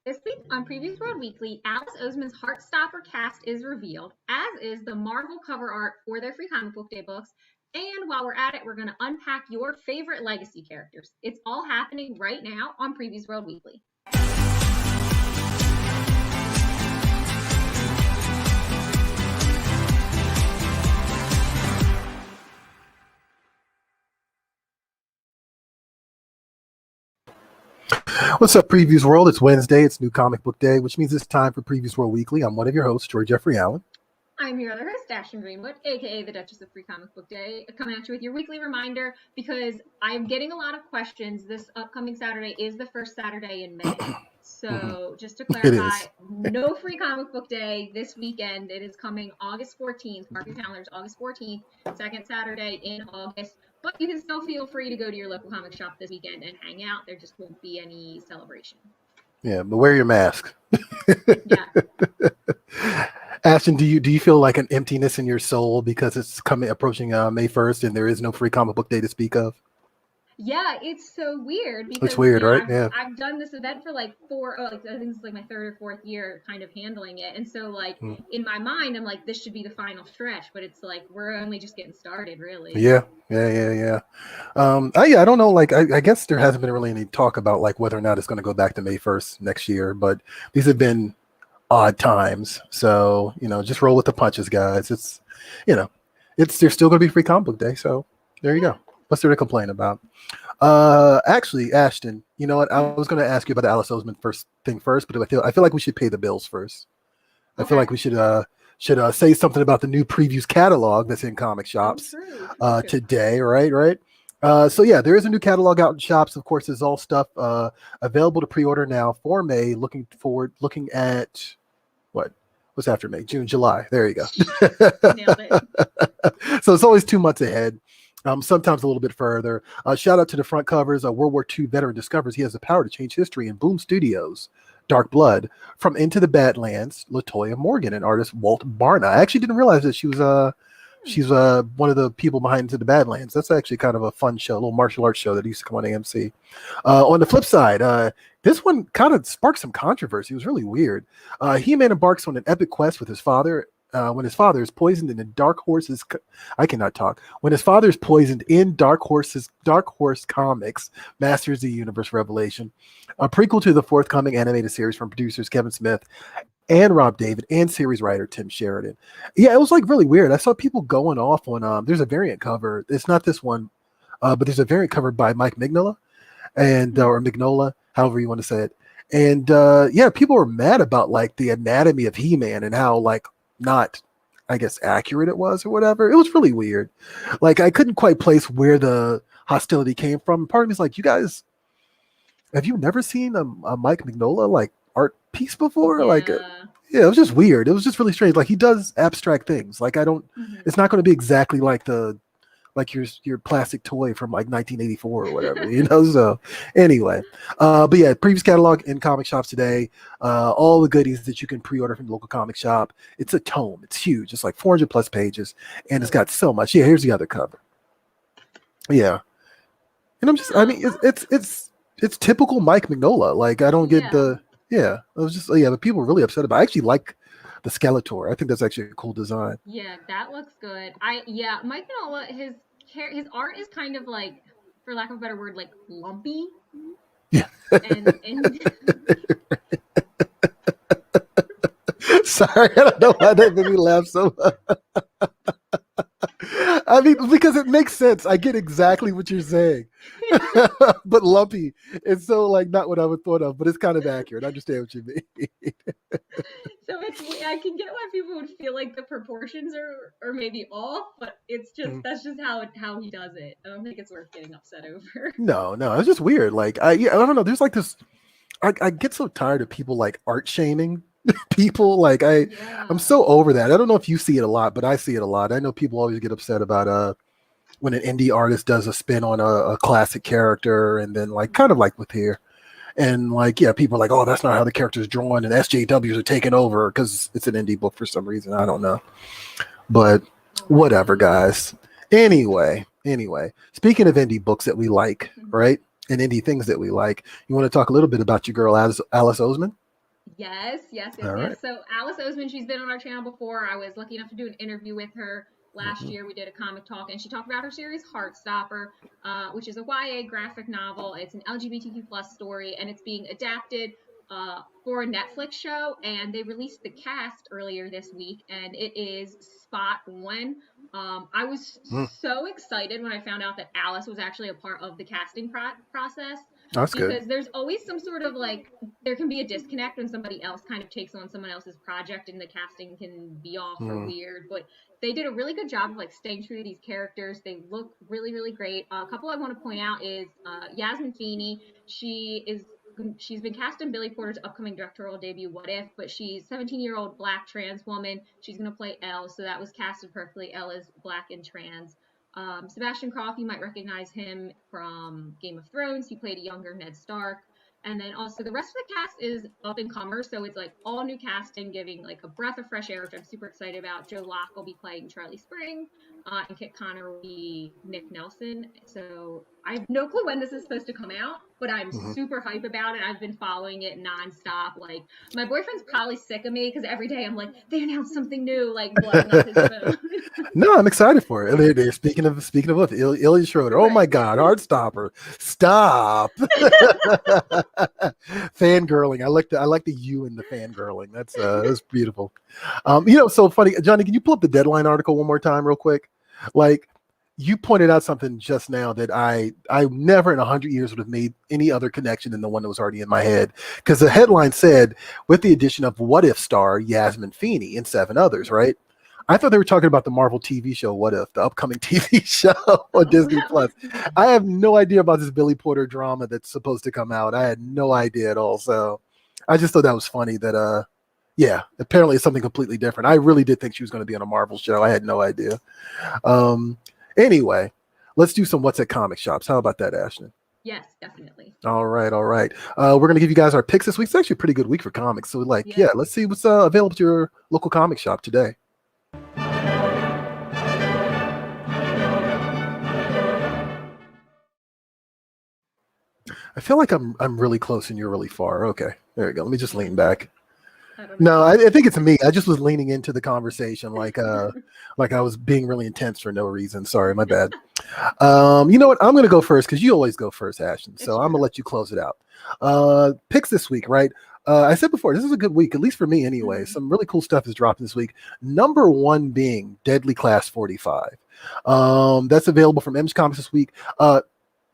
This week on Previews World Weekly, Alice Oseman's Heartstopper cast is revealed, as is the Marvel cover art for their free comic book day books. And while we're at it, we're going to unpack your favorite legacy characters. It's all happening right now on Previews World Weekly. What's up, Previews World? It's Wednesday. It's New Comic Book Day, which means it's time for Previews World Weekly. I'm one of your hosts, Troy Jeffrey Allen. I'm your other host, Ashton Greenwood, aka the Duchess of Free Comic Book Day, coming at you with your weekly reminder because I'm getting a lot of questions. This upcoming Saturday is the first Saturday in May. So just to clarify, no Free Comic Book Day this weekend. It is coming August 14th. Mark your calendars, August 14th, second Saturday in August. But you can still feel free to go to your local comic shop this weekend and hang out. There just won't be any celebration. Yeah, but wear your mask. Yeah. Ashton, do you feel like an emptiness in your soul because it's approaching May 1st and there is no Free Comic Book Day to speak of? Yeah, it's so weird because it's weird, right? I've done this event for like I think it's like my third or fourth year kind of handling it, and so like in my mind I'm like, this should be the final stretch, but it's like we're only just getting started, really. Yeah. I don't know, like I guess there hasn't been really any talk about like whether or not it's going to go back to May 1st next year, but these have been odd times, so just roll with the punches, guys. It's there's still going to be Free Comic Book Day, so there you go. What's there to complain about? Actually, Ashton, you know what? I was going to ask you about the Alice Oseman first, but I feel like we should pay the bills first. I feel like we should say something about the new previews catalog that's in comic shops today, right? So yeah, there is a new catalog out in shops. Of course, there's all stuff available to pre-order now for May. Looking at what's after May? June, July. There you go. Nailed it. So it's always 2 months ahead. Sometimes a little bit further. Shout out to the front covers. World War II veteran discovers he has the power to change history in Boom Studios. Dark Blood. From Into the Badlands, Latoya Morgan and artist Walt Barna. I actually didn't realize that she's one of the people behind Into the Badlands. That's actually kind of a fun show, a little martial arts show that used to come on AMC. On the flip side, this one kind of sparked some controversy. It was really weird. He-Man embarks on an epic quest with his father. When his father is poisoned in the Dark Horse's, I cannot talk. When his father is poisoned in Dark Horse Comics, Masters of the Universe Revelation, a prequel to the forthcoming animated series from producers Kevin Smith and Rob David and series writer Tim Sheridan. Yeah, it was like really weird. I saw people going off on. There's a variant cover. It's not this one, but there's a variant cover by Mike Mignola or Mignola, however you want to say it. And people were mad about like the anatomy of He-Man and how like not, I guess, accurate it was or whatever. It was really weird. Like I couldn't quite place where the hostility came from. Part of me is like, you guys, have you never seen a Mike Mignola like art piece before? Yeah. It was just weird. It was just really strange. Like he does abstract things. Like it's not going to be exactly like your plastic toy from like 1984 or whatever, So anyway, but yeah, previous catalog in comic shops today. All the goodies that you can pre-order from the local comic shop. It's a tome. It's huge. It's like 400 plus pages, and it's got so much. Yeah, here's the other cover. Yeah, and it's typical Mike Mignola. Like I don't get it was just but people were really upset about it. I actually like the Skeletor. I think that's actually a cool design. Yeah, that looks good. Mike Mignola, his art is kind of like, for lack of a better word, like lumpy. Yeah. And Sorry, I don't know why that made me laugh so much. I mean, because it makes sense. I get exactly what you're saying. But lumpy, it's so like not what I would thought of, but it's kind of accurate. I understand what you mean. So I can get why people would feel like the proportions are maybe off, but it's just that's just how he does it. I don't think it's worth getting upset over. No, it's just weird. Like I don't know. There's like this. I get so tired of people like art shaming people. Like I'm so over that. I don't know if you see it a lot, but I see it a lot. I know people always get upset about when an indie artist does a spin on a classic character, and then like kind of like with here. And like, people are like, oh, that's not how the character's drawn, and SJWs are taking over because it's an indie book for some reason. I don't know. But whatever, guys. Anyway, speaking of indie books that we like, right? And indie things that we like, you want to talk a little bit about your girl, Alice Oseman? All right. So Alice Oseman, she's been on our channel before. I was lucky enough to do an interview with her last Mhm. year. We did a comic talk, and she talked about her series Heartstopper, which is a YA graphic novel. It's an LGBTQ plus story, and it's being adapted for a Netflix show. And they released the cast earlier this week, and it is spot on. I was Mm, so excited when I found out that Alice was actually a part of the casting process, that's good. because there's always some sort of like, there can be a disconnect when somebody else kind of takes on someone else's project and the casting can be off or Mm, weird. But they did a really good job of like staying true to these characters. They look really, really great. A couple I want to point out is Yasmin Feeney. She's been cast in Billy Porter's upcoming directorial debut What If, but she's 17-year-old black trans woman. She's going to play Elle, so that was casted perfectly. Elle is black and trans. Sebastian Croft, you might recognize him from Game of Thrones. He played a younger Ned Stark. And then also the rest of the cast is up and comers, so it's like all new casting, giving like a breath of fresh air, which I'm super excited about. Joe Locke will be playing Charlie Spring, and Kit Connor will be Nick Nelson. So I have no clue when this is supposed to come out, but I'm mhm. super hype about it. I've been following it nonstop. Like my boyfriend's probably sick of me because every day I'm like, they announced something new, like blowing up his phone. No, I'm excited for it. They're speaking of what, Ilya Schroeder. Oh my Right. God, Heartstopper, stop! Fangirling. I like the you in the fangirling. That's beautiful. So funny, Johnny. Can you pull up the Deadline article one more time, real quick? Like, you pointed out something just now that I never in 100 years would have made any other connection than the one that was already in my head, because the headline said, with the addition of What If star Yasmin Feeney and 7 others, right? I thought they were talking about the Marvel TV show What If, the upcoming TV show on Oh, Disney that Plus. must be. I have no idea about this Billy Porter drama that's supposed to come out. I had no idea at all. So I just thought that was funny that yeah, apparently it's something completely different. I really did think she was going to be on a Marvel show. I had no idea. Um anyway, let's do some what's at comic shops. How about that, Ashton? Yes, definitely. All right, all right. We're gonna give you guys our picks this week. It's actually a pretty good week for comics. So Yeah. yeah, let's see what's available to your local comic shop today. I feel like I'm really close and you're really far. Okay, there we go. Let me just lean back. I don't No, know. I think it's me. I just was leaning into the conversation like I was being really intense for no reason. Sorry, my bad. You know what? I'm gonna go first because you always go first, Ashton. It's So I'm gonna true. let you close it out. Picks this week, right? I said before, this is a good week, at least for me anyway. Hmm. Some really cool stuff is dropping this week. Number one being Deadly Class 45. That's available from Image Comics this week.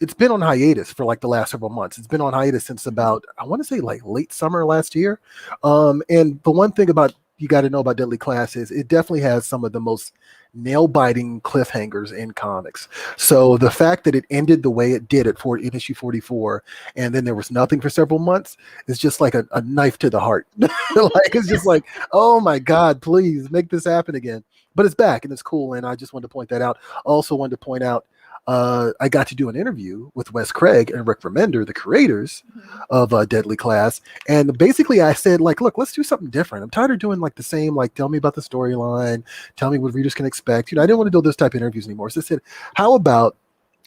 It's been on hiatus for like the last several months. It's been on hiatus since Hmm. about, I want to say, like late summer last year. And the one thing about you got to know about Deadly Class is it definitely has some of the most nail-biting cliffhangers in comics. So the fact that it ended the way it did in issue 44, and then there was nothing for several months, is just like a knife to the heart. Like it's just like, oh my God, please make this happen again. But it's back and it's cool, and I just wanted to point that out. Also wanted to point out I got to do an interview with Wes Craig and Rick Remender, the creators Hmm. of Deadly Class. And basically I said, like, look, let's do something different. I'm tired of doing like the same, like, tell me about the storyline, tell me what readers can expect. I didn't want to do those type of interviews anymore. So I said, how about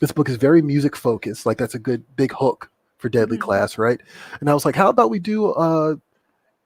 this book is very music focused. Like that's a good big hook for Deadly Hmm. Class, right? And I was like, how about we do a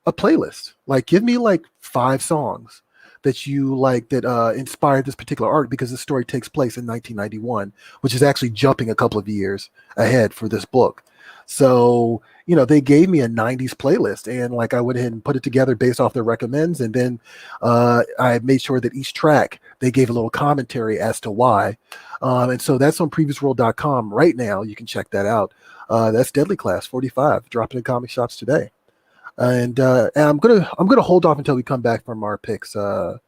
playlist? Like give me like 5 songs that you like that inspired this particular art, because the story takes place in 1991, which is actually jumping a couple of years ahead for this book. So they gave me a 90s playlist, and like I went ahead and put it together based off their recommends, and then I made sure that each track they gave a little commentary as to why. And so that's on PREVIEWSworld.com right now. You can check that out. That's Deadly Class 45 dropping in comic shops today. And I'm gonna hold off until we come back from our picks, our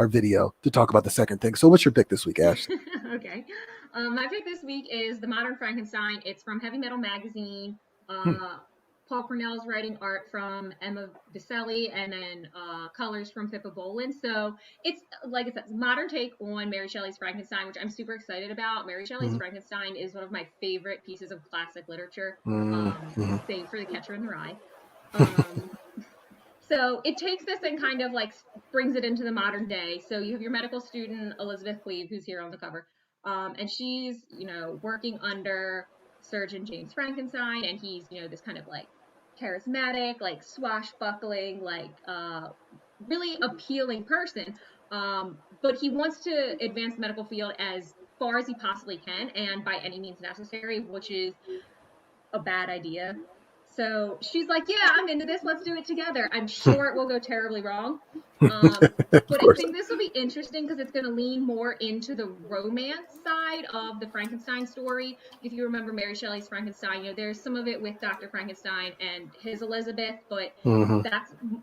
video, to talk about the second thing. So, what's your pick this week, Ash? Okay. My pick this week is The Modern Frankenstein. It's from Heavy Metal Magazine. Hmm. Paul Cornell's writing art from Emma Vicelli, and then colors from Pippa Bolin. So it's, like I said, modern take on Mary Shelley's Frankenstein, which I'm super excited about. Mary Shelley's Hmm. Frankenstein is one of my favorite pieces of classic literature, Hmm. Hmm. save for The Catcher in the Rye. Um, so it takes this and kind of like brings it into the modern day. So you have your medical student, Elizabeth Cleve, who's here on the cover. And she's, working under Surgeon James Frankenstein, and he's, this kind of like charismatic, like swashbuckling, like really appealing person. But he wants to advance the medical field as far as he possibly can and by any means necessary, which is a bad idea. So she's like, yeah, I'm into this. Let's do it together. I'm sure it will go terribly wrong. Of But I course. think this will be interesting because it's going to lean more into the romance side of the Frankenstein story. If you remember Mary Shelley's Frankenstein, you know, there's some of it with Dr. Frankenstein and his Elizabeth, but Hmm.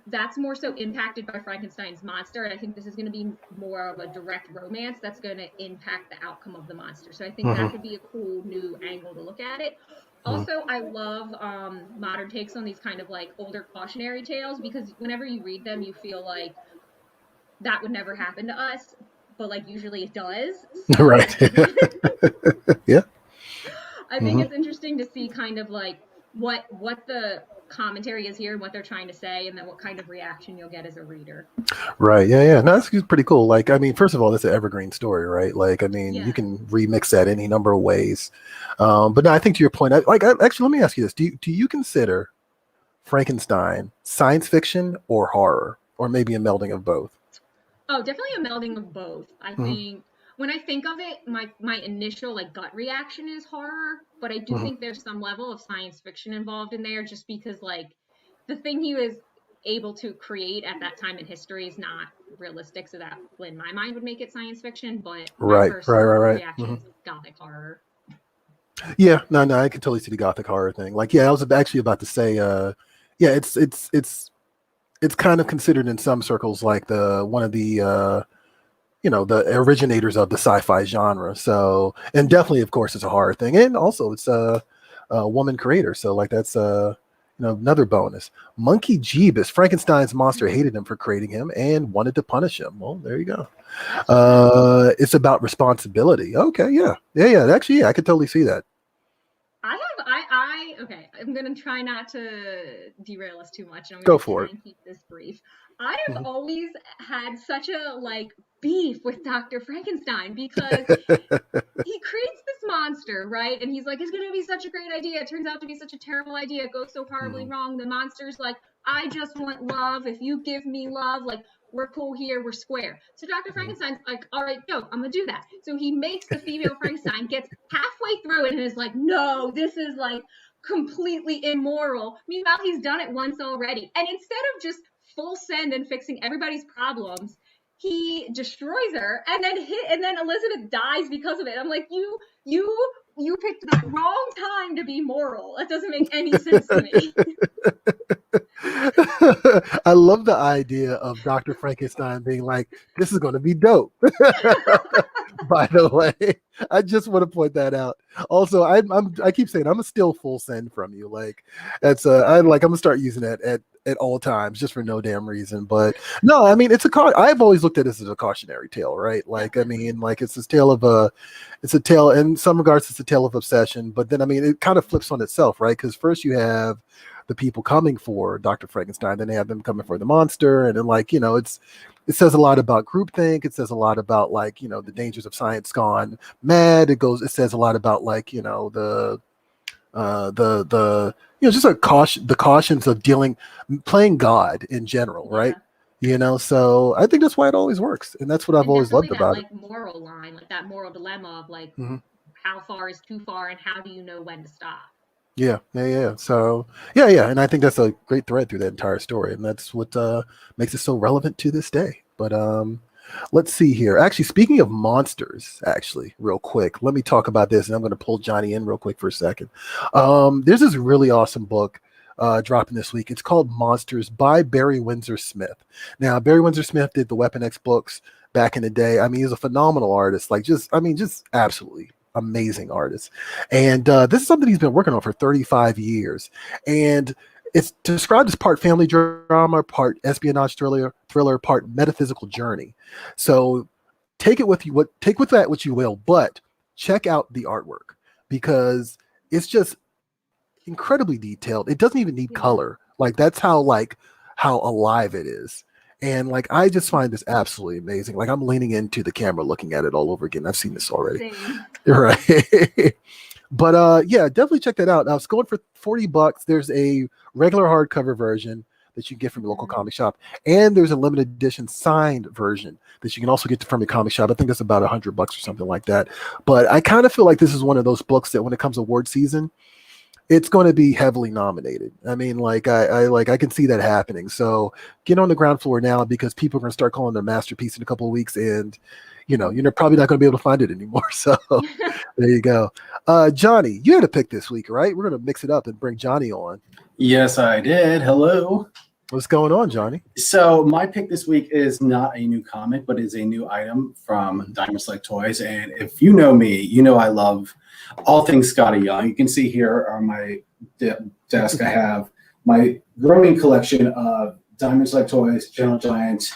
that's more so impacted by Frankenstein's monster. And I think this is going to be more of a direct romance that's going to impact the outcome of the monster. So I think Hmm. that could be a cool new angle to look at it. Hmm. Also, I love modern takes on these kind of like older cautionary tales because whenever you read them, you feel like that would never happen to us, but like usually it does. So Right. Yeah. I think Hmm. it's interesting to see kind of like what the commentary is here and what they're trying to say, and then what kind of reaction you'll get as a reader. Right. Yeah. Yeah. No, that's pretty cool. Like, I mean, first of all, that's an evergreen story, right? Like, I mean, you Yeah. can remix that any number of ways. But no, I think to your point, actually, let me ask you this: do you consider Frankenstein science fiction or horror, or maybe a melding of both? Oh, definitely a melding of both. I Hmm. think when I think of it, my initial like gut reaction is horror, but I do Hmm. think there's some level of science fiction involved in there just because like the thing he was able to create at that time in history is not realistic, so that in my mind would make it science fiction, but my Right. Right. first Right. Right. reaction Hmm. is gothic horror. Yeah. No. No. I can totally see the gothic horror thing. Like, yeah, I was actually about to say, yeah, it's kind of considered in some circles like the one of the the originators of the sci-fi genre. So, and definitely, of course, it's a horror thing, and also it's a woman creator. So, like that's another bonus. Monkey Jeebus, Frankenstein's monster hated him for creating him and wanted to punish him. Well, there you go. That's true. It's about responsibility. Okay, yeah, yeah, yeah. Actually, yeah, I could totally see that. Okay, I'm gonna try not to derail us too much. And I'm Go gonna for try it. and keep this brief. I have Mhm. always had such a like beef with Dr. Frankenstein because he creates this monster, right? And he's like, it's gonna be such a great idea. It turns out to be such a terrible idea. It goes so horribly Mhm. wrong. The monster's like, I just want love. If you give me love, like we're cool here, we're square. So Dr. Mhm. Frankenstein's like, all right, no, I'm gonna do that. So he makes the female Frankenstein, gets halfway through it, and is like, no, this is like completely immoral. Meanwhile, he's done it once already. And instead of just full send and fixing everybody's problems, he destroys her and then Elizabeth dies because of it. I'm like, you picked the wrong time to be moral. That doesn't make any sense to me. I love the idea of Dr. Frankenstein being like, this is going to be dope. By the way, I just want to point that out. Also, I keep saying I'm a still full send from you. Like that's I'm gonna start using that at all times just for no damn reason. But no, I mean I've always looked at this as a cautionary tale, right? Like I Definitely. mean, like it's a tale in some regards it's a tale of obsession, but then I mean it kind of flips on itself, right? Because first you have the people coming for Dr. Frankenstein, then they have them coming for the monster, and then it says a lot about groupthink. It says a lot about the dangers of science gone mad. It says a lot about the just the cautions of playing God in general, right? Yeah. So I think that's why it always works, and that's what I've And always definitely loved that about it. like moral line, like that moral dilemma of like Hmm. how far is too far and how do you know when to stop? Yeah, yeah, yeah. So yeah, yeah, and I think that's a great thread through that entire story, and that's what makes it so relevant to this day. But let's see here. Actually, speaking of monsters, actually, real quick, let me talk about this, and I'm going to pull Johnny in real quick for a second. There's this really awesome book dropping this week. It's called Monsters by Barry Windsor Smith. Now, Barry Windsor Smith did the Weapon X books back in the day. I mean, he's a phenomenal artist. Just absolutely amazing artist. And this is something he's been working on for 35 years. And it's described as part family drama, part espionage thriller, part metaphysical journey. So take with that what you will, but check out the artwork because it's just incredibly detailed. It doesn't even need Yeah. color. Like that's how alive it is. And like I just find this absolutely amazing. Like I'm leaning into the camera looking at it all over again. I've seen this already. Same. Right. But yeah, definitely check that out. Now it's going for $40. There's a regular hardcover version that you can get from your local comic shop, and there's a limited edition signed version that you can also get from your comic shop. I think that's about $100 or something like that. But I kind of feel like this is one of those books that when it comes to award season, it's going to be heavily nominated. I mean, like I can see that happening. So get on the ground floor now, because people are going to start calling it a masterpiece in a couple of weeks, and you're probably not going to be able to find it anymore. So there you go. Johnny, you had a pick this week, right? We're going to mix it up and bring Johnny on. Yes, I did. Hello. What's going on, Johnny? So my pick this week is not a new comic, but is a new item from Diamond Select Toys. And if you know me, you know I love all things Scotty Young. You can see here on my desk, I have my growing collection of Diamond Select Toys, Gentle Giants,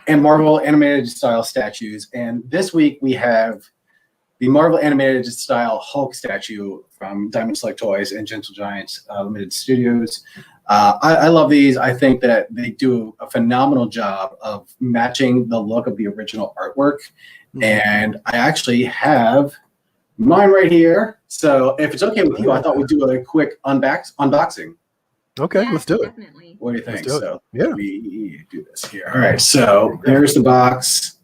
and Marvel animated style statues. And this week we have the Marvel animated style Hulk statue from Diamond Select Toys and Gentle Giants Limited Studios. I love these. I think that they do a phenomenal job of matching the look of the original artwork. And I actually have mine right here. So if it's okay with you, I thought we'd do a quick unboxing. Okay, let's do it. Definitely. What do you think? So yeah, we do this here. All right. So there's the box.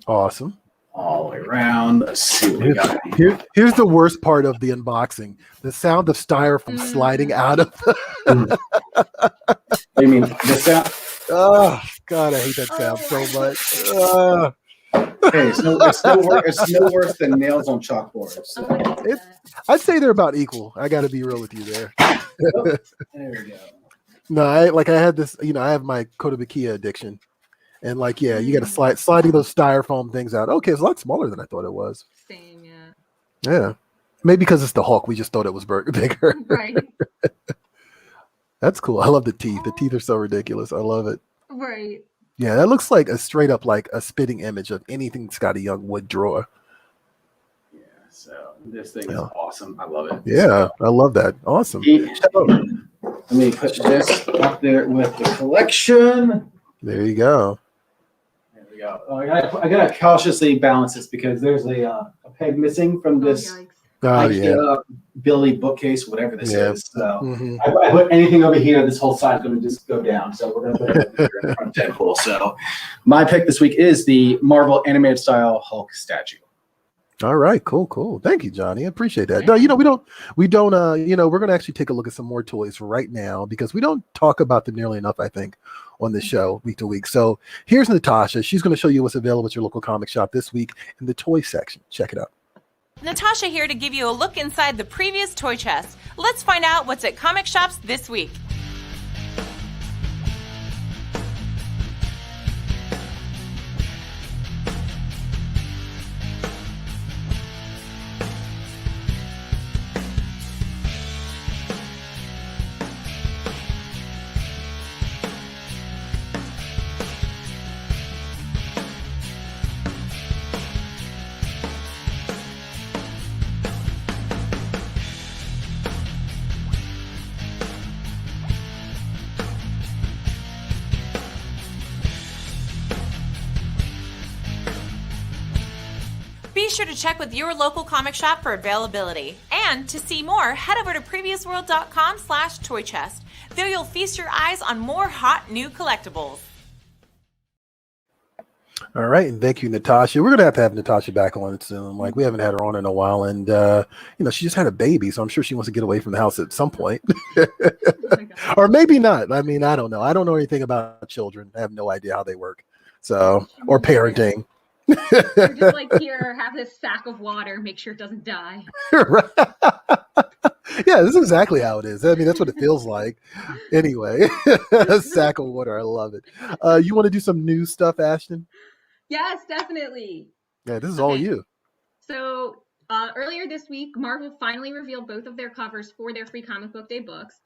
Awesome. All the way around. Let's see what we got. Here's the worst part of the unboxing: the sound of styrofoam sliding out of the. I mean, the sound. Oh God, I hate that sound so much. Hey, it's no worse than nails on chalkboards. So. I'd say they're about equal. I got to be real with you there. There we go. No, I had this. I have my Kotobukiya addiction, and you got to sliding those styrofoam things out. Okay, it's a lot smaller than I thought it was. Same, yeah. Yeah, maybe because it's the Hulk, we just thought it was bigger. Right. That's cool. I love the teeth. The teeth are so ridiculous. I love it. Right. Yeah, that looks like a straight up like a spitting image of anything Scotty Young would draw. Yeah, so this thing is awesome. I love it. Yeah, I love that. Awesome. Let me put this up there with the collection. There you go. There we go. Oh, I gotta cautiously balance this because there's a peg missing from this Billy bookcase, whatever this is. So I put anything over here, this whole side's going to just go down. So we're going to put it over here in front of Deadpool. So my pick this week is the Marvel animated style Hulk statue. All right, cool. Thank you, Johnny. I appreciate that. No, we're going to actually take a look at some more toys right now because we don't talk about them nearly enough, I think, on this show week to week. So here's Natasha. She's going to show you what's available at your local comic shop this week in the toy section. Check it out. Natasha here to give you a look inside the previous toy chest. Let's find out what's at comic shops this week. Be sure to check with your local comic shop for availability. And to see more, head over to PREVIEWSworld.com/toychest. There you'll feast your eyes on more hot new collectibles. All right, and thank you, Natasha. We're gonna have to have Natasha back on soon. Like, we haven't had her on in a while, and she just had a baby, so I'm sure she wants to get away from the house at some point, or maybe not. I mean, I don't know. I don't know anything about children. I have no idea how they work, or parenting. Or just here, have this sack of water, make sure it doesn't die. Right. Yeah, this is exactly how it is. I mean, that's what it feels like. Anyway, a sack of water. I love it. You want to do some new stuff, Ashton? Yes, definitely. Yeah, this is all you. So earlier this week, Marvel finally revealed both of their covers for their free comic book day books.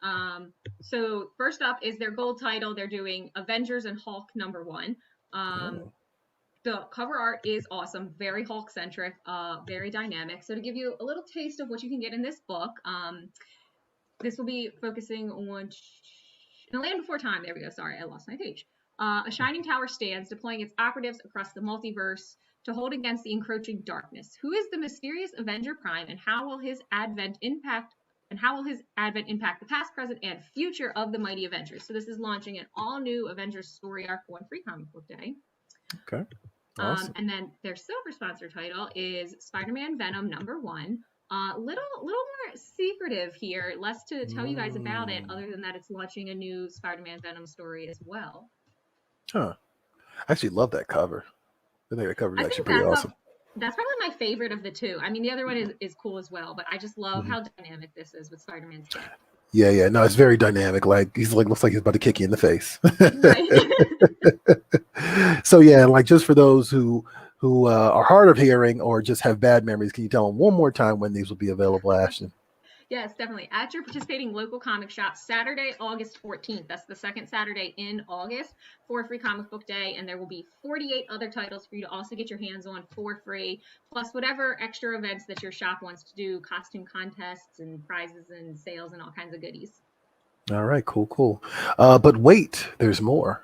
So first up is their gold title. They're doing Avengers and Hulk #1. The cover art is awesome, very Hulk-centric, very dynamic. So to give you a little taste of what you can get in this book, this will be focusing on In the Land Before Time. There we go. Sorry, I lost my page. A shining tower stands, deploying its operatives across the multiverse to hold against the encroaching darkness. Who is the mysterious Avenger Prime, and how will his advent impact the past, present, and future of the Mighty Avengers? So this is launching an all-new Avengers story arc for Free Comic Book Day. Okay. Awesome. And then their silver sponsor title is Spider-Man Venom #1. Little more secretive here, less to tell you guys about it, other than that it's launching a new Spider-Man Venom story as well. Huh. I actually love that cover. I think that cover is actually pretty awesome. That's probably my favorite of the two. I mean, the other one is cool as well, but I just love how dynamic this is with Spider-Man's kit. Yeah. No, it's very dynamic. Like looks like he's about to kick you in the face. So yeah, like just for those who are hard of hearing or just have bad memories, can you tell them one more time when these will be available, Ashton? Yes, definitely. At your participating local comic shop, Saturday, August 14th. That's the second Saturday in August for Free Comic Book Day. And there will be 48 other titles for you to also get your hands on for free, plus whatever extra events that your shop wants to do, costume contests and prizes and sales and all kinds of goodies. All right, cool. But wait, there's more.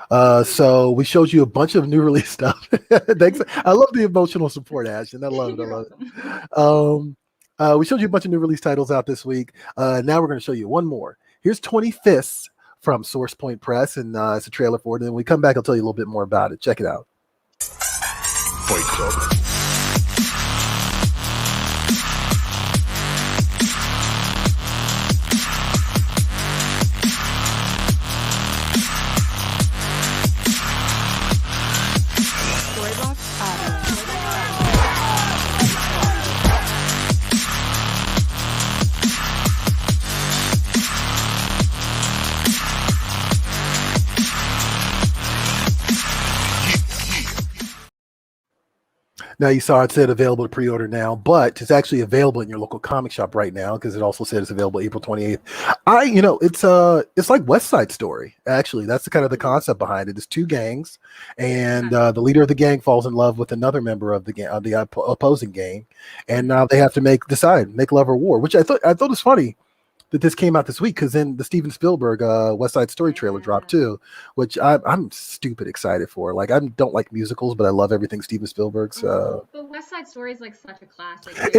So we showed you a bunch of new release stuff. Thanks. I love the emotional support, Ashton. I love it. We showed you a bunch of new release titles out this week. Now we're going to show you one more. Here's 25th from Source Point Press, and it's a trailer for it. And when we come back, I'll tell you a little bit more about it. Check it out. Now you saw it said available to pre-order now, but it's actually available in your local comic shop right now because it also said it's available April 28th. It's like West Side Story. Actually, that's the kind of the concept behind it. It's two gangs, and the leader of the gang falls in love with another member of the gang, of the opposing gang, and now they have to make love or war. Which I thought was funny that this came out this week because then the Steven Spielberg West Side Story trailer dropped too, which I'm stupid excited for. Like I don't like musicals, but I love everything Steven Spielberg. So the West Side Story is like such a classic. I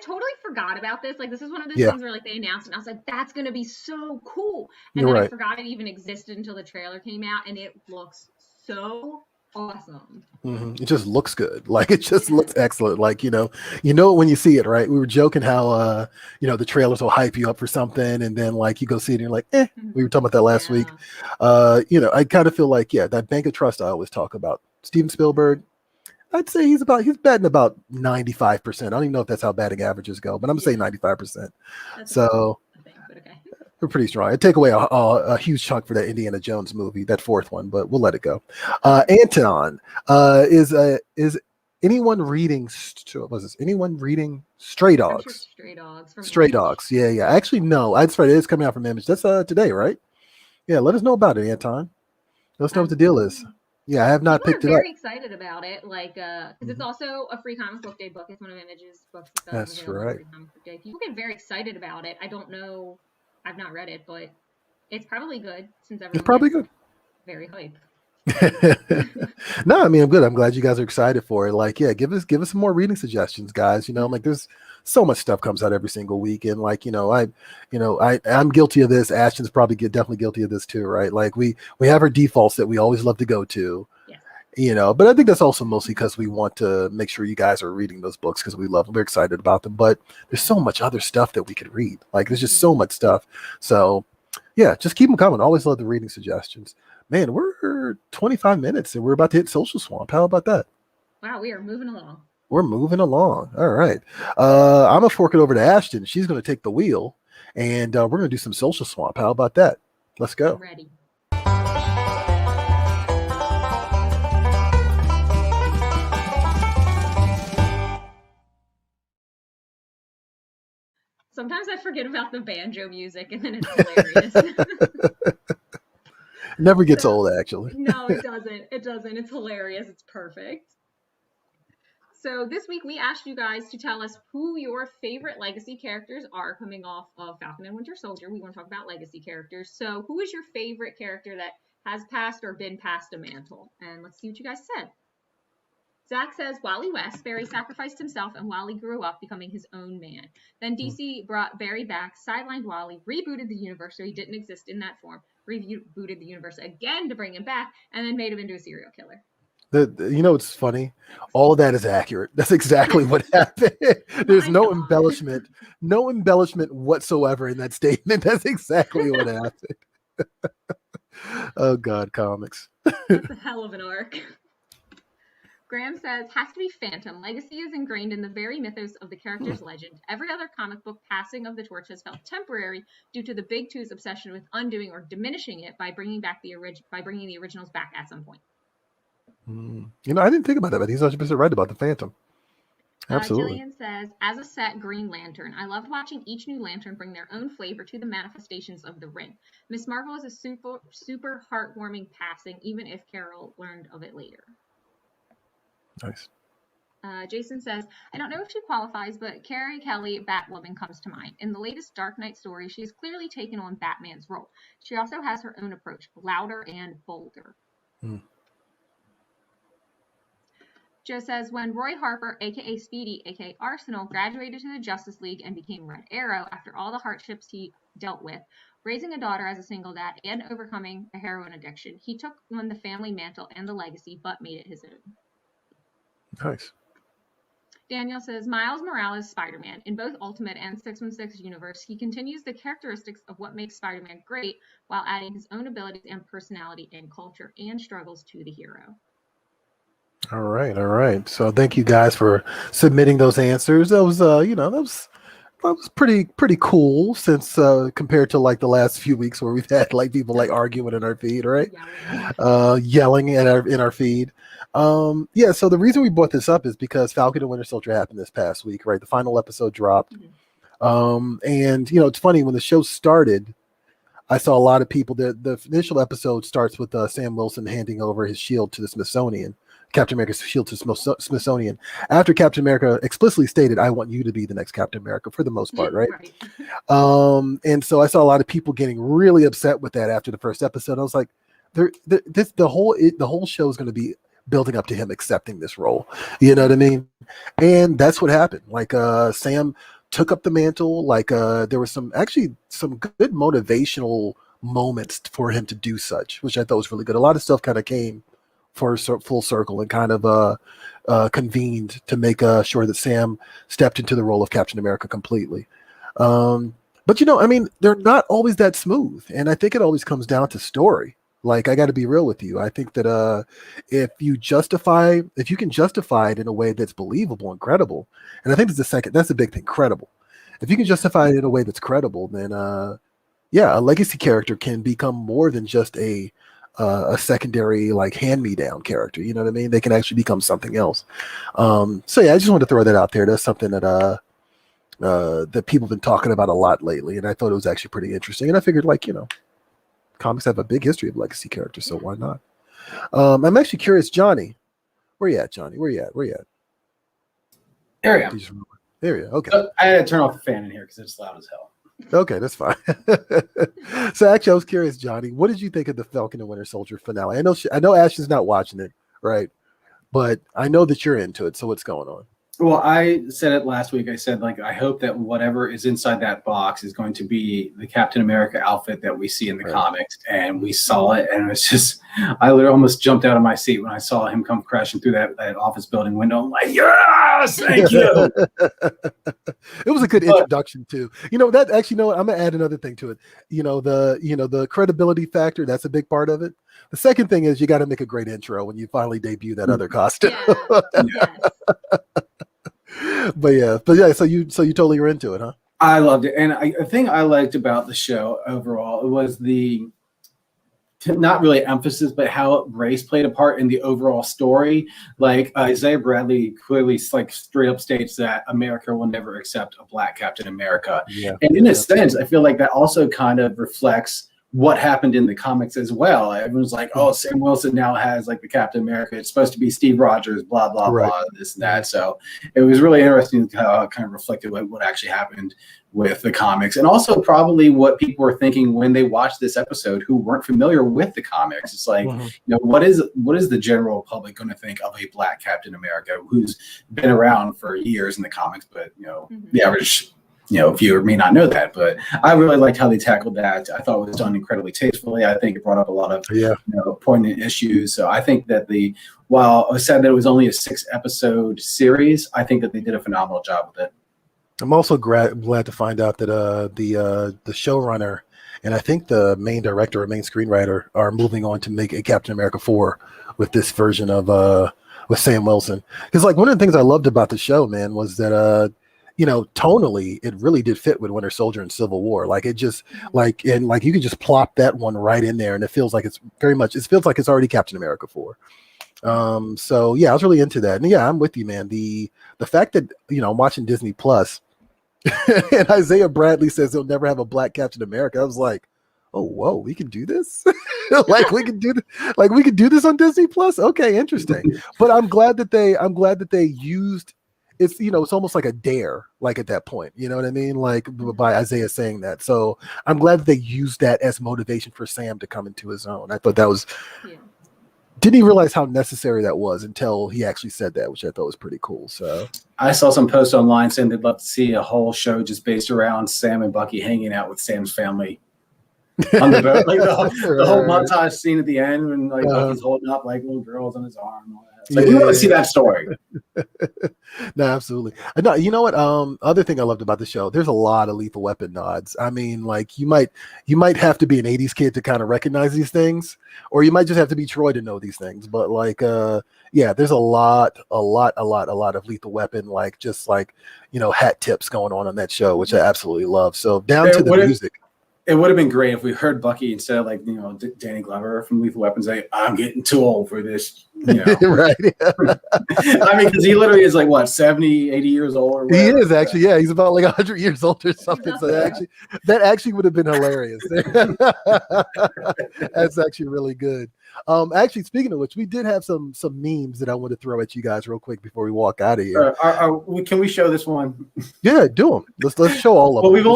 totally forgot about this. Like this is one of those things where like they announced it and I was like, that's gonna be so cool. And then I forgot it even existed until the trailer came out, and it looks so awesome. It just looks good. Like it just looks excellent. Like you know when you see it, right? We were joking how the trailers will hype you up for something, and then like you go see it and you're like, we were talking about that last week. I kind of feel like that bank of trust I always talk about. Steven Spielberg, I'd say he's batting about 95%. I don't even know if that's how batting averages go, but I'm gonna say 95%. So we're pretty strong. I'd take away a huge chunk for that Indiana Jones movie, that fourth one, but we'll let it go. Anton, is anyone reading? Anyone reading Stray Dogs? Stray Dogs. Yeah. Actually, no. It is coming out from Image. That's today, right? Yeah. Let us know about it, Anton. Let us know what the deal is. Yeah, I have not picked it up. I'm very excited about it, like, because it's also a Free Comic Book Day book. It's one of Image's books. That's right. Free Comic Book Day. People get very excited about it. I don't know. I've not read it, but it's probably good since everyone's probably good. Very hype. No, I mean I'm good. I'm glad you guys are excited for it. Like, yeah, give us some more reading suggestions, guys. Like there's so much stuff comes out every single week, and like I'm guilty of this. Ashton's probably definitely guilty of this too, right? Like we have our defaults that we always love to go to. But I think that's also mostly because we want to make sure you guys are reading those books because we love them. We're excited about them. But there's so much other stuff that we could read. Like there's just so much stuff. So yeah, just keep them coming. Always love the reading suggestions. Man, we're 25 minutes and we're about to hit Social Swamp. How about that? Wow, we are moving along. We're moving along. All right. I'm going to fork it over to Ashton. She's going to take the wheel and we're going to do some Social Swamp. How about that? Let's go. I'm ready. Sometimes I forget about the banjo music, and then it's hilarious. Never gets old, actually. No, it doesn't. It doesn't. It's hilarious. It's perfect. So this week we asked you guys to tell us who your favorite legacy characters are coming off of Falcon and Winter Soldier. We want to talk about legacy characters. So who is your favorite character that has passed or been passed a mantle. And let's see what you guys said. Zach says Wally West, Barry sacrificed himself and Wally grew up becoming his own man. Then DC brought Barry back, sidelined Wally, rebooted the universe so he didn't exist in that form, rebooted the universe again to bring him back, and then made him into a serial killer. You know, it's funny. All of that is accurate. That's exactly what happened. There's no embellishment whatsoever in that statement. That's exactly what happened. Oh God, comics. That's a hell of an arc. Graham says, has to be Phantom. Legacy is ingrained in the very mythos of the character's legend. Every other comic book passing of the torch has felt temporary due to the Big Two's obsession with undoing or diminishing it by bringing the originals back at some point. You know, I didn't think about that, but he's 100% right about the Phantom. Absolutely. Jillian says, as a set Green Lantern, I loved watching each new Lantern bring their own flavor to the manifestations of the ring. Miss Marvel is a super heartwarming passing, even if Carol learned of it later. Nice. Jason says, I don't know if she qualifies, but Carrie Kelly, Batwoman, comes to mind. In the latest Dark Knight story, she has clearly taken on Batman's role. She also has her own approach, louder and bolder. Joe says, when Roy Harper, a.k.a. Speedy, a.k.a. Arsenal, graduated to the Justice League and became Red Arrow after all the hardships he dealt with, raising a daughter as a single dad and overcoming a heroin addiction, he took on the family mantle and the legacy, but made it his own. Nice. Daniel says, Miles Morales Spider-Man. In both Ultimate and 616 universe, he continues the characteristics of what makes Spider-Man great while adding his own abilities and personality and culture and struggles to the hero. All right. So thank you guys for submitting those answers. That was, that was pretty cool since compared to like the last few weeks where we've had like people like arguing in our feed, right? Yelling in our feed. So the reason we brought this up is because Falcon and Winter Soldier happened this past week, right? The final episode dropped. And it's funny, when the show started, I saw a lot of people the initial episode starts with Sam Wilson handing over his shield to the Smithsonian. Captain America's shield to Smithsonian after Captain America explicitly stated, I want you to be the next Captain America for the most part, right? And so I saw a lot of people getting really upset with that after the first episode. I was like, the whole show is going to be building up to him accepting this role. You know what I mean? And that's what happened. Like Sam took up the mantle. Like there was some good motivational moments for him to do such, which I thought was really good. A lot of stuff kind of came for full circle and kind of convened to make sure that Sam stepped into the role of Captain America completely. But they're not always that smooth, and I think it always comes down to story. Like, I got to be real with you. I think that if you can justify it in a way that's believable and credible, and I think that's the big thing, credible. If you can justify it in a way that's credible, then a legacy character can become more than just a secondary, like, hand-me-down character. You know what I mean? They can actually become something else. I just wanted to throw that out there. That's something that that people have been talking about a lot lately, and I thought it was actually pretty interesting. And I figured, comics have a big history of legacy characters, so why not? I'm actually curious, Johnny. Where you at, Johnny? Where you at? There we go. There you go. Okay. I had to turn off the fan in here because it's loud as hell. Okay, that's fine. So actually, I was curious, Johnny, what did you think of the Falcon and Winter Soldier finale? I know Ashton's not watching it, right? But I know that you're into it. So what's going on? Well, I said it last week. I said, I hope that whatever is inside that box is going to be the Captain America outfit that we see in the comics. And we saw it, and it was just, I literally almost jumped out of my seat when I saw him come crashing through that office building window. I'm like, yes, thank you. It was a good introduction too. I'm gonna add another thing to it. The credibility factor, that's a big part of it. The second thing is you got to make a great intro when you finally debut that other costume. But so you totally were into it, huh? I loved it. And the thing I liked about the show overall was the not really emphasis, but how race played a part in the overall story. Like Isaiah Bradley clearly straight up states that America will never accept a black Captain America. Yeah. And in a sense, I feel like that also kind of reflects what happened in the comics as well. Everyone's like, oh, Sam Wilson now has like the Captain America. It's supposed to be Steve Rogers, blah, blah, blah, this and that. So it was really interesting how it kind of reflected what actually happened with the comics, and also probably what people were thinking when they watched this episode who weren't familiar with the comics. It's like, you know, what is the general public going to think of a Black Captain America who's been around for years in the comics, but, you know, the average viewer may not know that. But I really liked how they tackled that. I thought it was done incredibly tastefully. I think it brought up a lot of poignant issues. So I think that while I said that it was only a 6-episode series, I think that they did a phenomenal job with it. I'm also glad to find out that the showrunner and I think the main director or main screenwriter are moving on to make a Captain America 4 with this version of with Sam Wilson. Because like one of the things I loved about the show, man, was that you know, tonally, it really did fit with Winter Soldier and Civil War. Like it just like you could just plop that one right in there, and it feels like it's already Captain America 4. So yeah, I was really into that. And yeah, I'm with you, man. The fact that, you know, I'm watching Disney Plus and Isaiah Bradley says he'll never have a Black Captain America. I was like, oh, whoa, we can do this. we can do this on Disney Plus. Okay, interesting. But I'm glad that they used. It's, you know, it's almost like a dare, like at that point, you know what I mean? Like by Isaiah saying that. So I'm glad that they used that as motivation for Sam to come into his own. I thought that was, didn't even realize how necessary that was until he actually said that, which I thought was pretty cool. So I saw some posts online saying they'd love to see a whole show just based around Sam and Bucky hanging out with Sam's family on the boat. Like the whole montage scene at the end when like Bucky's holding up like little girls on his arm and all that. Like, we want to see that story. No, absolutely. No, you know what? Other thing I loved about the show, there's a lot of Lethal Weapon nods. I mean, like you might have to be an 80s kid to kind of recognize these things, or you might just have to be Troy to know these things. But like, yeah, there's a lot of Lethal Weapon, like just like, you know, hat tips going on that show, which I absolutely love. So down to the music. It would have been great if we heard Bucky instead of like, you know, Danny Glover from Lethal Weapon say, "I'm getting too old for this." You know? Right. I mean, because he literally is like what, 70, 80 years old or whatever. He is actually, yeah, he's about like 100 years old or something. So that actually would have been hilarious. That's actually really good. Actually, speaking of which, we did have some memes that I want to throw at you guys real quick before we walk out of here. Can we show this one? Yeah, do them. Let's show all of them. Well,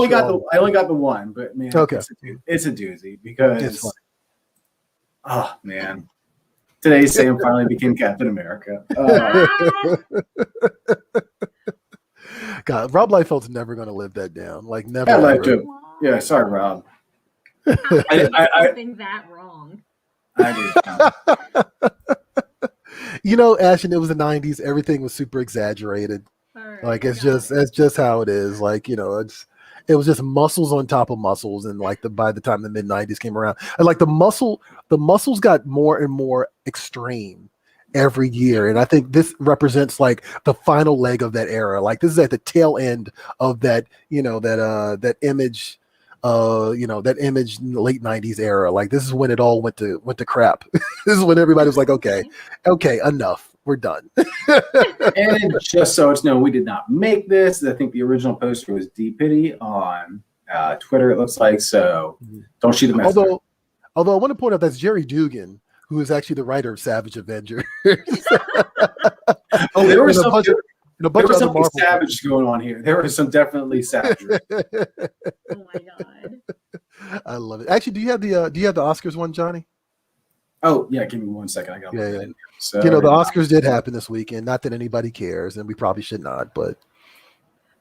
I only got the one, but man, okay, it's a doozy because oh man, today Sam finally became Captain America. God, Rob Liefeld's never going to live that down. Like never. Yeah, sorry, Rob. I think that wrong. You know, Ashton, it was the 90s. Everything was super exaggerated. Right, like it's just how it is. Like, you know, it was just muscles on top of muscles. And like by the time the mid 90s came around, and like the muscles got more and more extreme every year. And I think this represents like the final leg of that era. Like this is at the tail end of that, you know, that image. That image in the late 90s era. Like this is when it all went to crap. This is when everybody was like, okay, enough. We're done. And just so it's known, we did not make this. I think the original poster was D-Pity on Twitter, it looks like. So don't shoot the messenger. Although I want to point out that's Jerry Dugan, who is actually the writer of Savage Avenger. Oh, there was something savage going on here. There was some definitely savagery. Oh my god! I love it. Actually, do you have the Oscars one, Johnny? Oh yeah, give me 1 second. I got it. So, you know, the Oscars did happen this weekend. Not that anybody cares, and we probably should not, but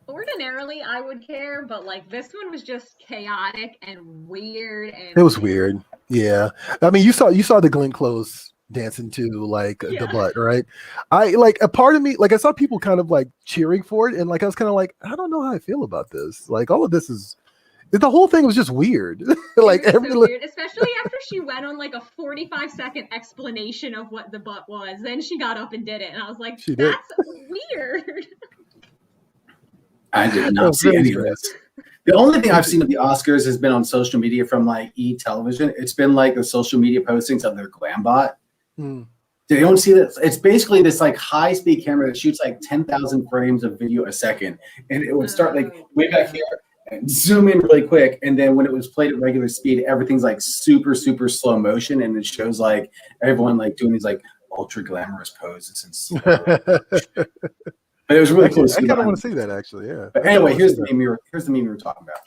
ordinarily I would care, but like this one was just chaotic and weird. And it was weird. Yeah, I mean, you saw the Glenn Close dancing to like the butt, right? I like a part of me, like I saw people kind of like cheering for it, and like I was kind of like, I don't know how I feel about this. Like all of this is, the whole thing was just weird. Like so weird, especially after she went on like a 45-second explanation of what the butt was. Then she got up and did it, and I was like, that's weird. I did not see any of this. The only thing I've seen of the Oscars has been on social media from like E-Television. It's been like the social media postings of their Glambot. Did anyone see this? It's basically this like high-speed camera that shoots like 10,000 frames of video a second, and it would start like way back here, zoom in really quick, and then when it was played at regular speed, everything's like super slow motion, and it shows like everyone like doing these like ultra glamorous poses and slow. But it was really cool. I kind of want to see that actually. Yeah. But anyway, here's the meme we were talking about.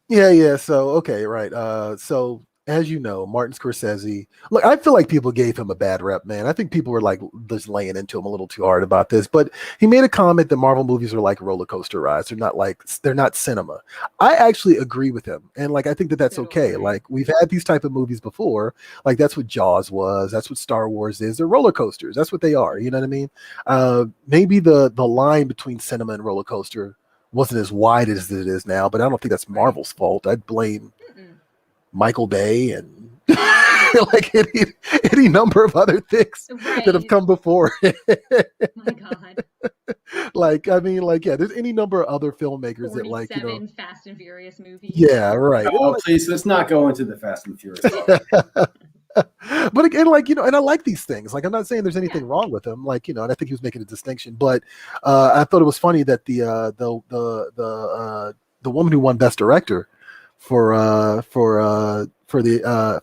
Yeah. So okay, right. So as you know, Martin Scorsese. Look, I feel like people gave him a bad rep, man. I think people were like just laying into him a little too hard about this. But he made a comment that Marvel movies are like roller coaster rides. They're not cinema. I actually agree with him, and like I think that that's okay. Like we've had these type of movies before. Like that's what Jaws was. That's what Star Wars is. They're roller coasters. That's what they are. You know what I mean? Maybe the line between cinema and roller coaster wasn't as wide as it is now, but I don't think that's Marvel's fault. I'd blame Michael Bay and like any number of other things that have come before. My God. Like, I mean, like, yeah, there's any number of other filmmakers that like, you know, Fast and Furious movies. Yeah, right. Oh, please, let's not go into the Fast and Furious. But again, like, you know, and I like these things. Like, I'm not saying there's anything wrong with him. Like, you know, and I think he was making a distinction. But I thought it was funny that the woman who won Best Director for the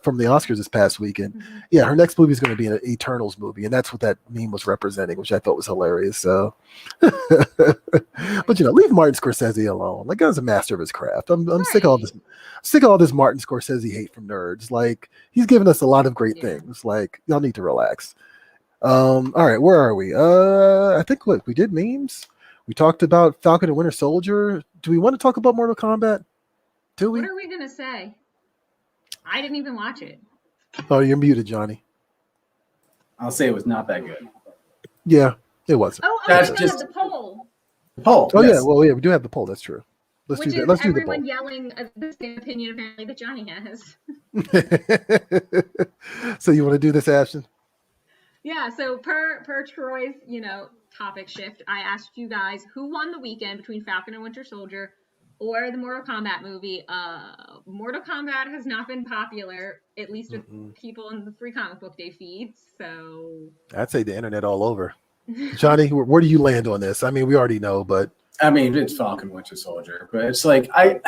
from the Oscars this past weekend, yeah, her next movie is going to be an Eternals movie, and that's what that meme was representing, which I thought was hilarious. So, but you know, leave Martin Scorsese alone. Like, guy's a master of his craft. I'm sick of all this Martin Scorsese hate from nerds. Like, he's given us a lot of great things. Like, y'all need to relax. All right, where are we? I think we did memes. We talked about Falcon and Winter Soldier. Do we want to talk about Mortal Kombat? Do we? What are we gonna say? I didn't even watch it. Oh, you're muted, Johnny. I'll say it was not that good. Yeah, it was. Oh, That's I just the poll. the poll. Oh yes. yeah, well yeah, we do have the poll. That's true. Let's Which do that. is Let's do the poll. everyone yelling the same opinion apparently that Johnny has. So you want to do this, Ashton? Yeah, so per Troy's, topic shift, I asked you guys who won the weekend between Falcon and Winter Soldier or the Mortal Kombat movie. Mortal Kombat has not been popular, at least with people in the Free Comic Book Day feeds, so... I'd say the internet all over. Johnny, where do you land on this? I mean, we already know, but... I mean, it's Falcon Winter Soldier, but it's like, I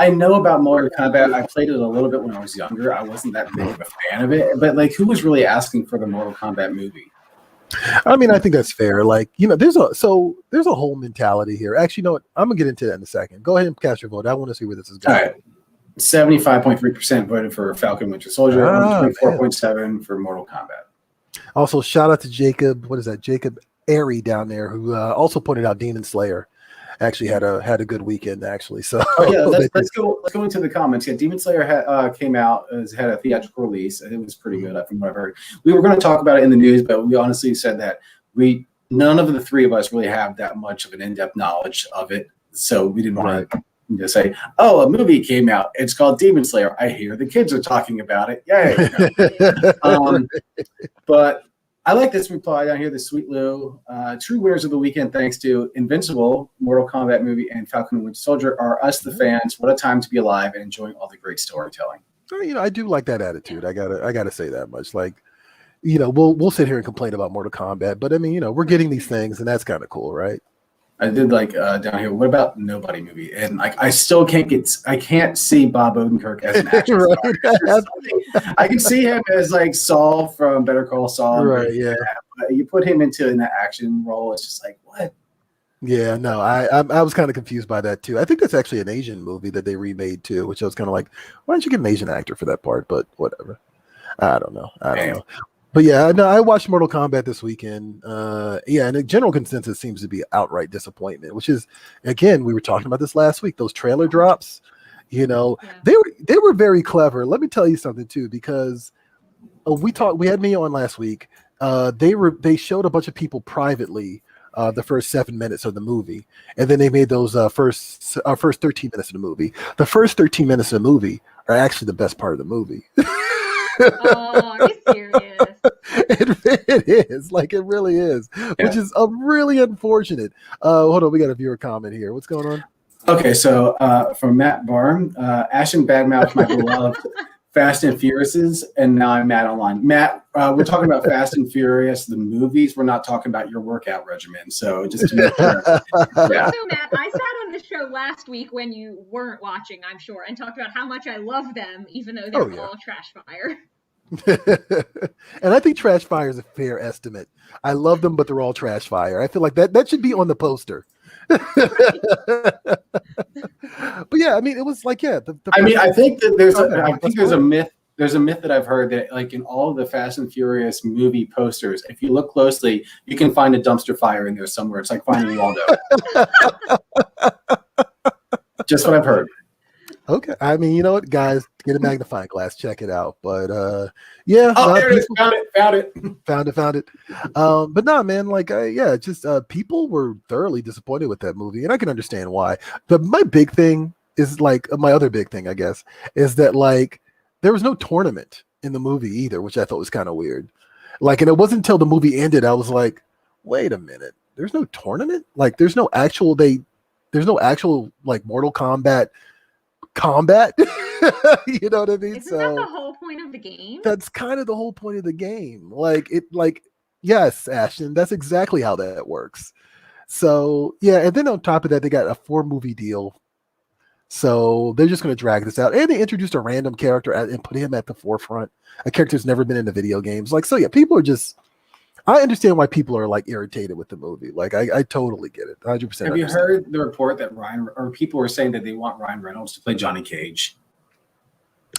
know about Mortal Kombat. I played it a little bit when I was younger. I wasn't that big of a fan of it, but like, who was really asking for the Mortal Kombat movie? I mean, I think that's fair. Like, there's a whole mentality here. Actually, you know what? I'm gonna get into that in a second. Go ahead and cast your vote. I want to see where this is going. All right. 75.3% voted for Falcon Winter Soldier, 24.7% for Mortal Kombat. Also, shout out to Jacob. What is that? Jacob Airy down there, who also pointed out Demon Slayer actually had a good weekend actually. So let's go into the comments. Yeah, Demon Slayer came out, had a theatrical release, and it was pretty good from what I've heard. We were going to talk about it in the news, but we honestly said that none of the three of us really have that much of an in-depth knowledge of it, so we didn't want to just say, "Oh, a movie came out. It's called Demon Slayer. I hear the kids are talking about it. Yay!" But I like this reply down here, the Sweet Lou. True winners of the weekend, thanks to Invincible, Mortal Kombat movie, and Falcon and Winter Soldier, are us, the fans. What a time to be alive and enjoying all the great storytelling. I do like that attitude. I gotta say that much. Like, we'll sit here and complain about Mortal Kombat, but I mean, we're getting these things, and that's kind of cool, right? I did like down here. What about Nobody movie? And like, I still can't see Bob Odenkirk as an actor. Right. I can see him as like Saul from Better Call Saul. Right. Yeah. But you put him into an action role, it's just like, what? Yeah. No, I was kind of confused by that too. I think that's actually an Asian movie that they remade too, which I was kind of like, why don't you get an Asian actor for that part? But whatever. I don't know. But yeah, no, I watched Mortal Kombat this weekend. And the general consensus seems to be outright disappointment, which is, again, we were talking about this last week. Those trailer drops, they were very clever. Let me tell you something too, because we had me on last week. They showed a bunch of people privately the first 7 minutes of the movie, and then they made those first 13 minutes of the movie. The first 13 minutes of the movie are actually the best part of the movie. Oh, are you serious? It is. Like, it really is, which is really unfortunate. Hold on, we got a viewer comment here. What's going on? Okay, so from Matt Barn, Ashton badmouthed my beloved Fast and Furiouses, and now I'm Matt online. Matt, we're talking about Fast and Furious, the movies. We're not talking about your workout regimen. So just to make sure. Yeah. Also, Matt, I sat on the show last week when you weren't watching, I'm sure, and talked about how much I love them, even though they're all trash fire. And I think trash fire is a fair estimate. I love them, but they're all trash fire. I feel like that should be on the poster. But yeah, I mean, it was like, yeah. I think that there's a myth. There's a myth that I've heard that, like, in all of the Fast and Furious movie posters, if you look closely, you can find a dumpster fire in there somewhere. It's like finding Waldo. Just what I've heard. Okay, I mean, you know what, guys, get a magnifying glass, check it out. But yeah, there it is. Found it. But no, man, like, people were thoroughly disappointed with that movie, and I can understand why. But my big thing is, like, my other big thing, I guess, is that, like, there was no tournament in the movie either, which I thought was kind of weird. Like, and it wasn't until the movie ended I was like, wait a minute, there's no tournament? Like, there's no actual like Mortal Kombat combat. You know what I mean? Isn't that the whole point of the game? That's kind of the whole point of the game. Yes, Ashton, that's exactly how that works. So yeah, and then on top of that, they got a 4-movie deal. So they're just going to drag this out. And they introduced a random character and put him at the forefront. A character who's never been in the video games. Like, so yeah, people are just, I understand why people are, like, irritated with the movie. Like, I totally get it. 100%. Have you heard the report that people were saying that they want Ryan Reynolds to play Johnny Cage?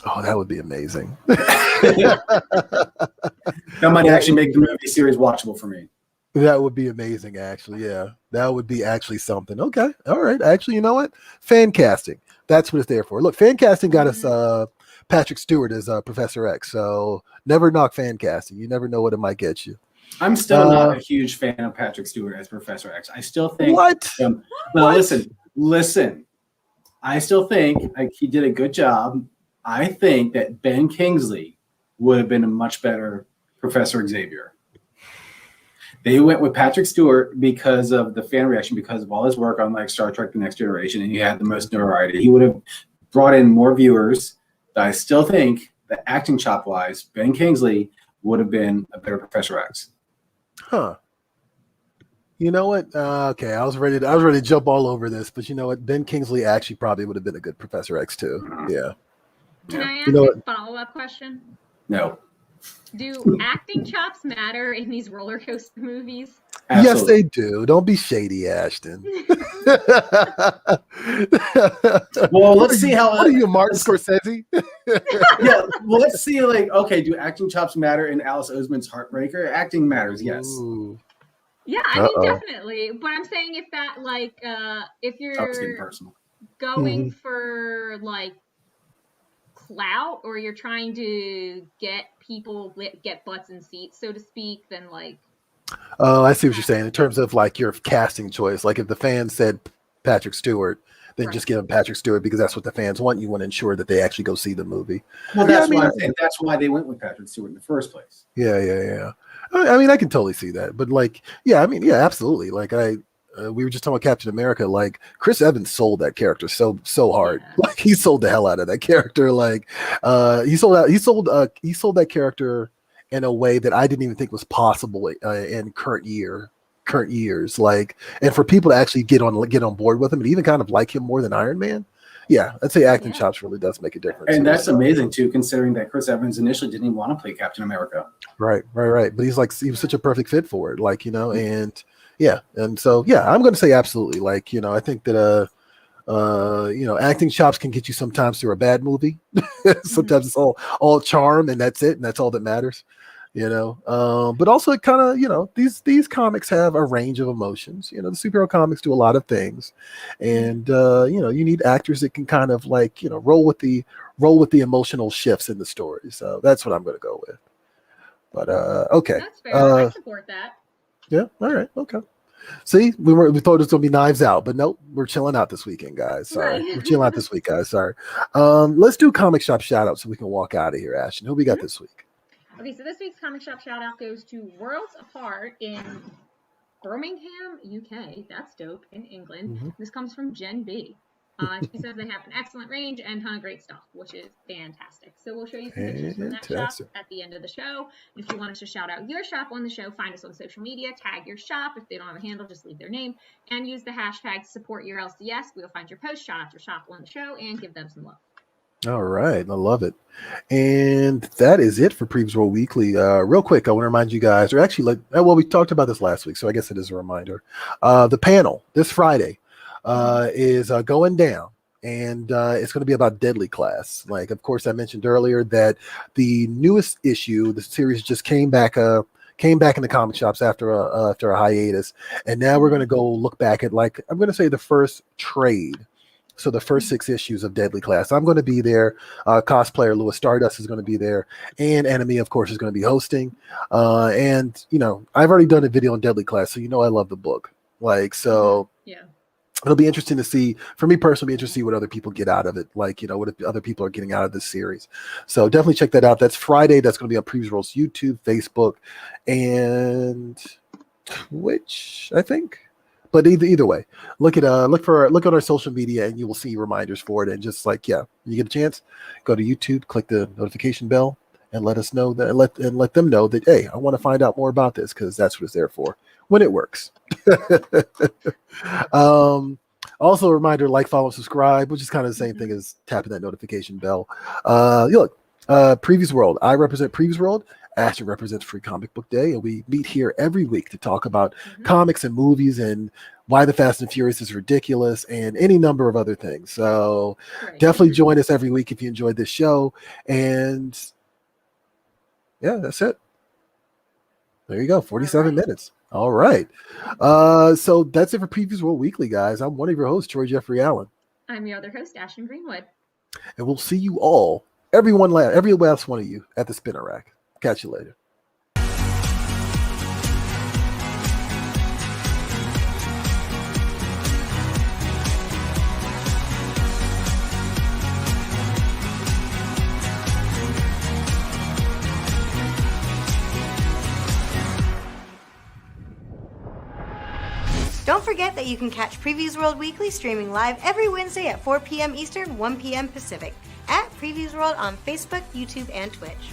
Oh, that would be amazing. That might actually make the movie series watchable for me. That would be amazing, actually. Yeah, that would be actually something. Okay, all right. Actually, you know what? Fan casting. That's what it's there for. Look, fan casting got us Patrick Stewart as Professor X. So never knock fan casting. You never know what it might get you. I'm still not a huge fan of Patrick Stewart as Professor X. I still think. What? Listen. I still think, like, he did a good job. I think that Ben Kingsley would have been a much better Professor Xavier. They went with Patrick Stewart because of the fan reaction, because of all his work on, like, Star Trek: The Next Generation, and he had the most notoriety. He would have brought in more viewers. But I still think that acting chop wise, Ben Kingsley would have been a better Professor X. Huh. You know what? Okay, I was ready to jump all over this, but you know what? Ben Kingsley actually probably would have been a good Professor X too. Yeah. Can I ask a follow-up question? No. Do acting chops matter in these roller coaster movies? Absolutely. Yes, they do. Don't be shady, Ashton. Well, let's see how. What are you, Martin Scorsese? Yeah, well, let's see. Like, okay, do acting chops matter in Alice Oseman's Heartbreaker? Acting matters, yes. Ooh. Yeah, I mean, definitely. But I'm saying if that, like, if you're getting personal. going for, like, clout, or you're trying to get butts in seats, so to speak, then, like. Oh, I see what you're saying in terms of, like, your casting choice. Like, if the fans said Patrick Stewart, then just give them Patrick Stewart because that's what the fans want. You want to ensure that they actually go see the movie. Well, that's why I'm saying that's why they went with Patrick Stewart in the first place. Yeah. I mean, I can totally see that. But, like, yeah, I mean, yeah, absolutely. Like, we were just talking about Captain America. Like, Chris Evans sold that character so hard. Yeah. Like, he sold the hell out of that character. Like, he sold that character in a way that I didn't even think was possible in current years. Like, and for people to actually get on board with him and even kind of like him more than Iron Man. Yeah, I'd say acting chops really does make a difference. And that's amazing too, considering that Chris Evans initially didn't even want to play Captain America. Right. But he was such a perfect fit for it. Like, you know, and yeah. And so, yeah, I'm going to say absolutely. Like, you know, I think that, you know, acting chops can get you sometimes through a bad movie. Sometimes it's all charm and that's it. And that's all that matters, you know? But also it kind of, you know, these comics have a range of emotions. You know, the superhero comics do a lot of things, and, you know, you need actors that can kind of, like, you know, roll with the emotional shifts in the story. So that's what I'm going to go with. But, okay. That's fair. I support that. Yeah. All right. Okay. See, we thought it was gonna be Knives Out, but nope, we're chilling out this weekend, guys. Sorry, we're chilling out this week, guys. Sorry. Let's do comic shop shout out so we can walk out of here, Ashton. Who we got this week? Okay, so this week's comic shop shout out goes to Worlds Apart in Birmingham, UK. That's dope, in England. This comes from Jen B. She says they have an excellent range and ton of great stuff, which is fantastic. So we'll show you some pictures from that shop at the end of the show. And if you want us to shout out your shop on the show, find us on social media, tag your shop. If they don't have a handle, just leave their name and use the hashtag #SupportYourLCS. We'll find your post, shout out your shop on the show, and give them some love. All right. I love it. And that is it for Previews World Weekly. Real quick, I want to remind you guys, or actually, we talked about this last week, so I guess it is a reminder. The panel this Friday is going down, and it's going to be about Deadly Class. Like, of course, I mentioned earlier that the newest issue, the series just came back in the comic shops after a hiatus, and now we're going to go look back at, like, I'm going to say the first trade. So the first 6 issues of Deadly Class. I'm going to be there. Cosplayer Louis Stardust is going to be there. And Enemy, of course, is going to be hosting. And, I've already done a video on Deadly Class, so I love the book. Like, so yeah. It'll be interesting to see, for me personally, interesting to see what other people get out of it. Like, what other people are getting out of this series. So definitely check that out. That's Friday. That's going to be on Previews World's YouTube, Facebook, and Twitch, I think. But either way, look at our social media, and you will see reminders for it. And just when you get a chance, go to YouTube, click the notification bell, and let us know that let them know that, hey, I want to find out more about this, because that's what it's there for when it works. Also a reminder, like, follow, subscribe, which is kind of the same thing as tapping that notification bell. Previews World. I represent Previews World. Ashton represents Free Comic Book Day, and we meet here every week to talk about comics and movies and why the Fast and Furious is ridiculous and any number of other things. So definitely join us every week if you enjoyed this show. And yeah, that's it. There you go, 47 minutes. All right. So that's it for Previews World Weekly, guys. I'm one of your hosts, Troy Jeffrey Allen. I'm your other host, Ashton Greenwood. And we'll see you all, every last one of you, at the spinner rack. Catch you later. Don't forget that you can catch Previews World Weekly streaming live every Wednesday at 4 p.m. Eastern, 1 p.m. Pacific at Previews World on Facebook, YouTube, and Twitch.